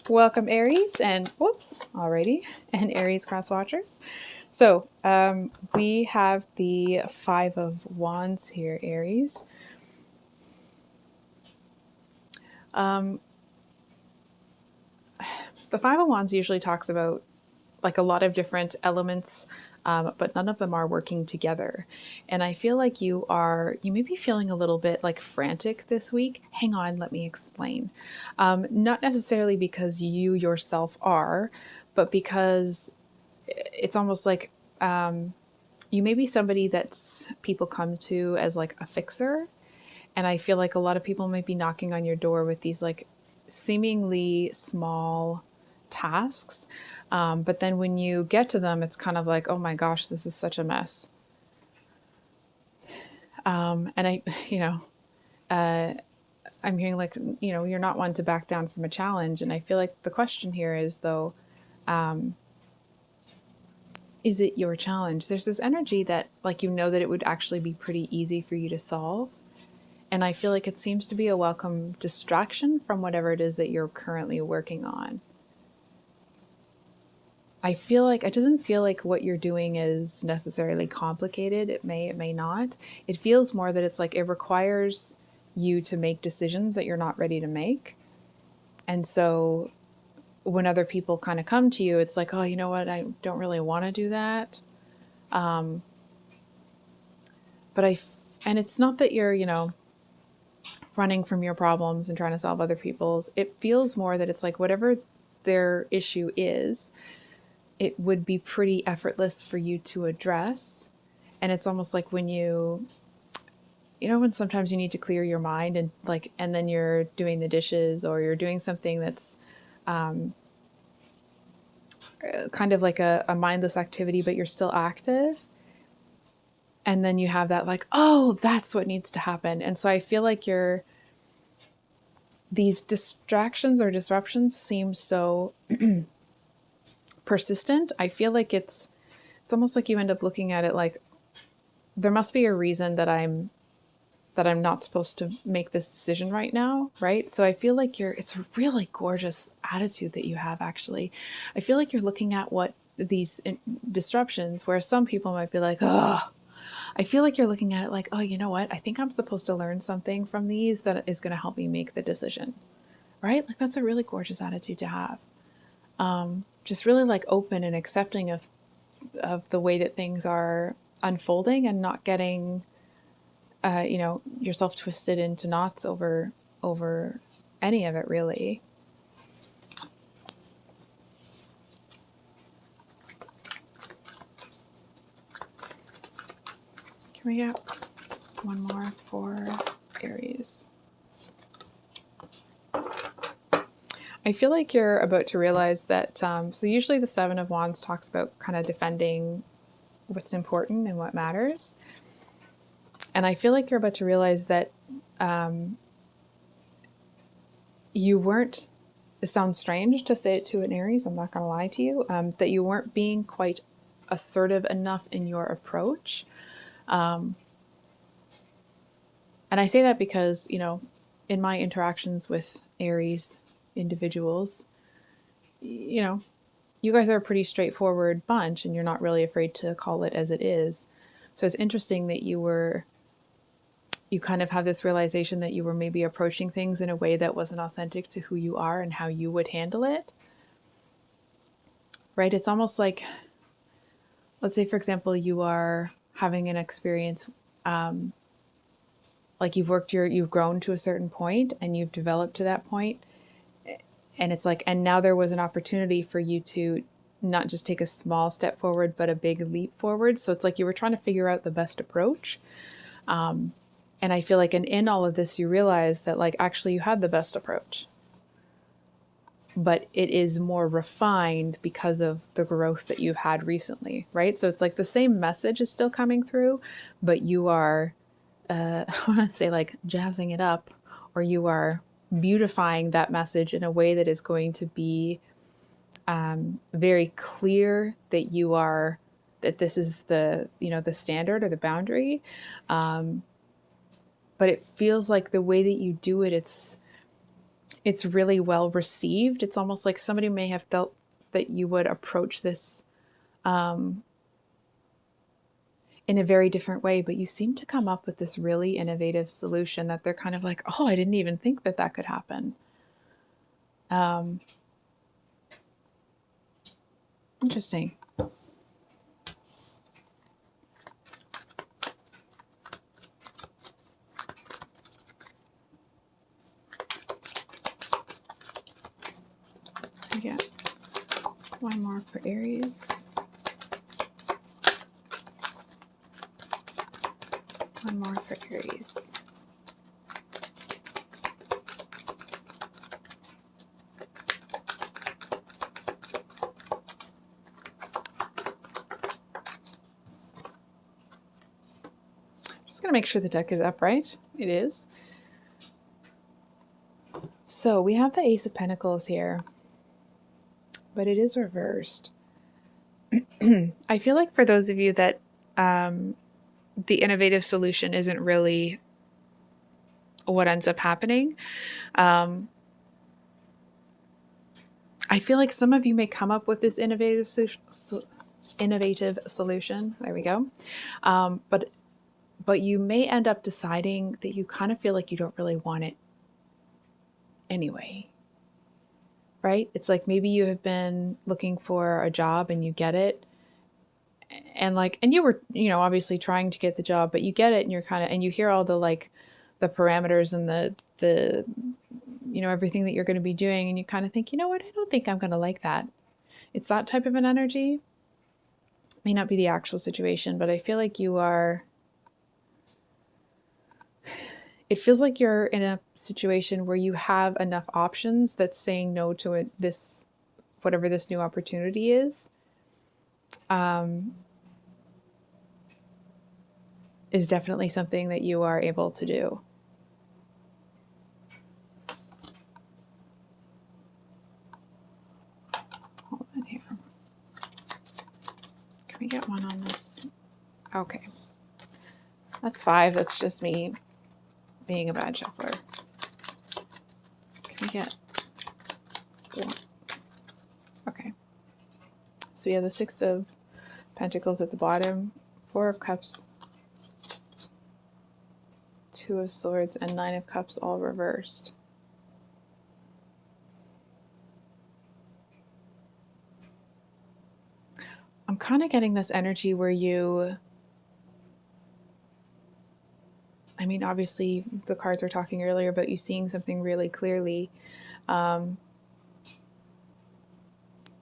Welcome Aries and whoops, alrighty, and Aries cross watchers. So we have the Five of Wands here, Aries. The Five of Wands usually talks about like a lot of different elements, but none of them are working together. And I feel like you may be feeling a little bit like frantic this week. Hang on, let me explain. Not necessarily because you yourself are, but because it's almost like you may be somebody that's people come to as like a fixer. And I feel like a lot of people might be knocking on your door with these like seemingly small tasks. But then when you get to them, it's kind of like, oh my gosh, this is such a mess. And I, you know, I'm hearing like, you're not one to back down from a challenge. And I feel like the question here is though, is it your challenge? There's this energy that like, that it would actually be pretty easy for you to solve. And I feel like it seems to be a welcome distraction from whatever it is that you're currently working on. I feel like it doesn't feel like what you're doing is necessarily complicated. It may not. It feels more that it's like it requires you to make decisions that you're not ready to make. And so when other people kind of come to you, it's like, oh, you know what? I don't really want to do that. And it's not that you're, running from your problems and trying to solve other people's. It feels more that it's like whatever their issue is, it would be pretty effortless for you to address. And it's almost like when when sometimes you need to clear your mind and then you're doing the dishes or you're doing something that's kind of like a mindless activity, but you're still active. And then you have that like, oh, that's what needs to happen. And so I feel like these distractions or disruptions seem so persistent. I feel like it's almost like you end up looking at it like there must be a reason that I'm not supposed to make this decision right now, right? So I feel like it's a really gorgeous attitude that you have actually. I feel like you're looking at what these disruptions where some people might be like, oh, I feel like you're looking at it like, oh, you know what? I think I'm supposed to learn something from these that is going to help me make the decision, right? Like that's a really gorgeous attitude to have. Just really like open and accepting of the way that things are unfolding and not getting yourself twisted into knots over any of it really. Can we get one more for Aries? I feel like you're about to realize that, so usually the Seven of Wands talks about kind of defending what's important and what matters. And I feel like you're about to realize that you weren't, it sounds strange to say it to an Aries, I'm not going to lie to you, that you weren't being quite assertive enough in your approach. And I say that because, in my interactions with Aries individuals, you guys are a pretty straightforward bunch and you're not really afraid to call it as it is. So it's interesting that you kind of have this realization that you were maybe approaching things in a way that wasn't authentic to who you are and how you would handle it. Right? It's almost like, let's say, for example, you are having an experience, like you've grown to a certain point and you've developed to that point. And it's like, and now there was an opportunity for you to not just take a small step forward, but a big leap forward. So it's like you were trying to figure out the best approach. And I feel like in all of this, you realize that like, actually you had the best approach, but it is more refined because of the growth that you've had recently, right? So it's like the same message is still coming through, but you are, I want to say like jazzing it up, or you are beautifying that message in a way that is going to be very clear that that this is the standard or the boundary. But it feels like the way that you do it, it's really well received. It's almost like somebody may have felt that you would approach this in a very different way, but you seem to come up with this really innovative solution that they're kind of like, oh, I didn't even think that that could happen. Interesting. I get one more for Aries. One more for Aries. Just going to make sure the deck is upright. It is. So we have the Ace of Pentacles here, but it is reversed. I feel like for those of you that the innovative solution isn't really what ends up happening, I feel like some of you may come up with this innovative solution. There we go. But you may end up deciding that you kind of feel like you don't really want it anyway. Right? It's like maybe you have been looking for a job and you get it. And you were, obviously trying to get the job, but you get it and you're kind of, and you hear all the the parameters and the everything that you're going to be doing, and you kind of think, you know what, I don't think I'm going to like that. It's that type of an energy. May not be the actual situation, but I feel like you are, it feels like you're in a situation where you have enough options that's saying no to it, this, whatever this new opportunity is definitely something that you are able to do. Hold on here. Can we get one on this? Okay. That's 5. That's just me being a bad shuffler. Can we get 1? Okay. So we have the 6 of Pentacles at the bottom, 4 of Cups, 2 of Swords, and 9 of Cups all reversed. I'm kind of getting this energy where you, I mean, obviously the cards were talking earlier about you seeing something really clearly.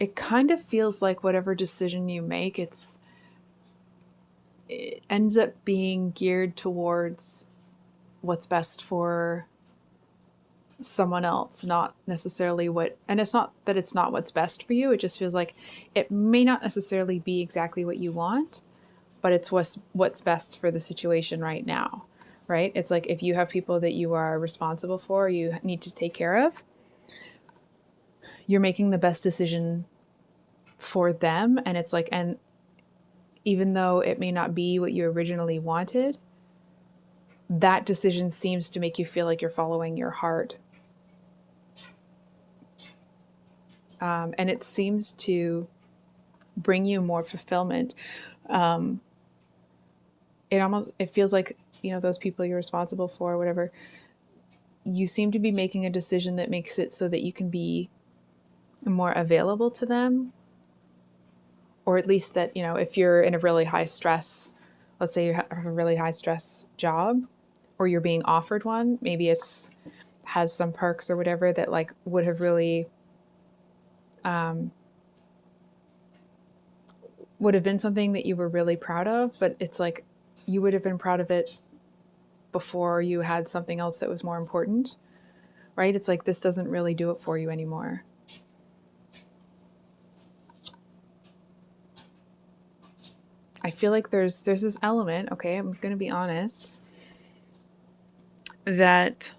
It kind of feels like whatever decision you make, it ends up being geared towards what's best for someone else, not necessarily and it's not that it's not what's best for you. It just feels like it may not necessarily be exactly what you want, but it's what's best for the situation right now, right? It's like if you have people that you are responsible for, you need to take care of, you're making the best decision for them. And it's like, and even though it may not be what you originally wanted, that decision seems to make you feel like you're following your heart. And it seems to bring you more fulfillment. It feels like, those people you're responsible for, whatever, you seem to be making a decision that makes it so that you can be more available to them. Or at least that, if you're in a really high stress, let's say you have a really high stress job, or you're being offered one, maybe has some perks or whatever that would have really would have been something that you were really proud of, but it's like you would have been proud of it before you had something else that was more important, right? It's like this doesn't really do it for you anymore. I feel like there's this element, okay, I'm going to be honest, that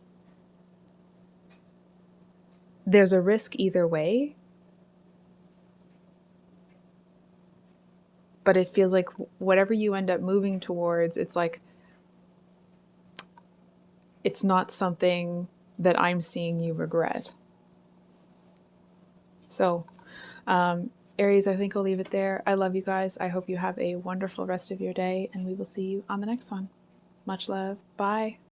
there's a risk either way, but it feels like whatever you end up moving towards, it's like, it's not something that I'm seeing you regret. So, Aries, I think I'll leave it there. I love you guys. I hope you have a wonderful rest of your day, and we will see you on the next one. Much love. Bye.